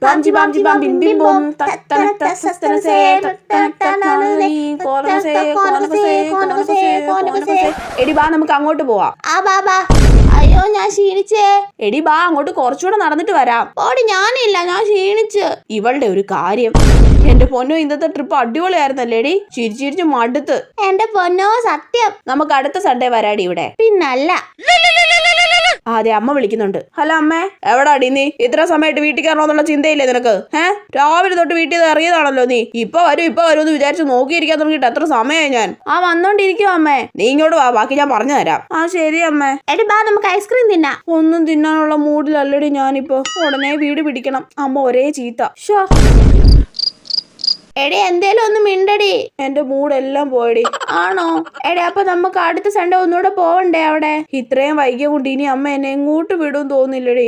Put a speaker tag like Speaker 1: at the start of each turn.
Speaker 1: Bamji bamji bam bim bim bom എടി ബാ നമുക്ക് അങ്ങോട്ട് പോവാം.
Speaker 2: അയ്യോ ഞാൻ ക്ഷീണിച്ചേ.
Speaker 1: എടി ബാ അങ്ങോട്ട് കുറച്ചുകൂടെ നടന്നിട്ട് വരാം.
Speaker 2: ഓടി ഞാനില്ല, ഞാൻ ക്ഷീണിച്ച്.
Speaker 1: ഇവളുടെ ഒരു കാര്യം. എന്റെ പൊന്നോ, ഇന്നത്തെ ട്രിപ്പ് അടിപൊളിയായിരുന്നല്ലേ എടി? ചിരിച്ചിരിച്ച് മടുത്ത്.
Speaker 2: എന്റെ പൊന്നോ സത്യം.
Speaker 1: നമുക്ക് അടുത്ത സൺഡേ വരാടി ഇവിടെ.
Speaker 2: പിന്നല്ല.
Speaker 1: അതെ, അമ്മ വിളിക്കുന്നുണ്ട്. ഹലോ അമ്മേ, എവിടാടി നീ? ഇത്ര സമയമായിട്ട് വീട്ടിൽ കയറണമെന്നുള്ള ചിന്തയില്ലേ നിനക്ക്? രാവിലെ തൊട്ട് വീട്ടിൽ നിന്ന് ഇറങ്ങിയതാണല്ലോ നീ. ഇപ്പൊ വരും എന്ന് വിചാരിച്ച് നോക്കിയിരിക്കാൻ തുടങ്ങിയിട്ട് എത്ര സമയമായി ഞാൻ.
Speaker 2: വന്നോണ്ടിരിക്കും അമ്മേ.
Speaker 1: നീ ഇങ്ങോട്ട് വാ, ബാക്കി ഞാൻ പറഞ്ഞു തരാം. ശരി അമ്മേ.
Speaker 2: എടി ബാ നമുക്ക് ഐസ്ക്രീം തിന്നാം.
Speaker 1: ഒന്നും തിന്നാനുള്ള മൂഡിലല്ലടി ഞാനിപ്പോ. ഉടനെ വീട് പിടിക്കണം. അമ്മ ഒരേ ചീത്ത.
Speaker 2: എടി എന്തേലും ഒന്ന് മിണ്ടടി.
Speaker 1: എന്റെ മൂടെല്ലാം പോയടി.
Speaker 2: ആണോ? എടി അപ്പൊ നമുക്ക് അടുത്ത സൺഡേ ഒന്നുകൂടെ പോവണ്ടേ അവിടെ?
Speaker 1: ഇത്രയും വൈകിയ കൊണ്ട് ഇനി അമ്മ എന്നെ എങ്ങോട്ട് വിടും തോന്നില്ലടി.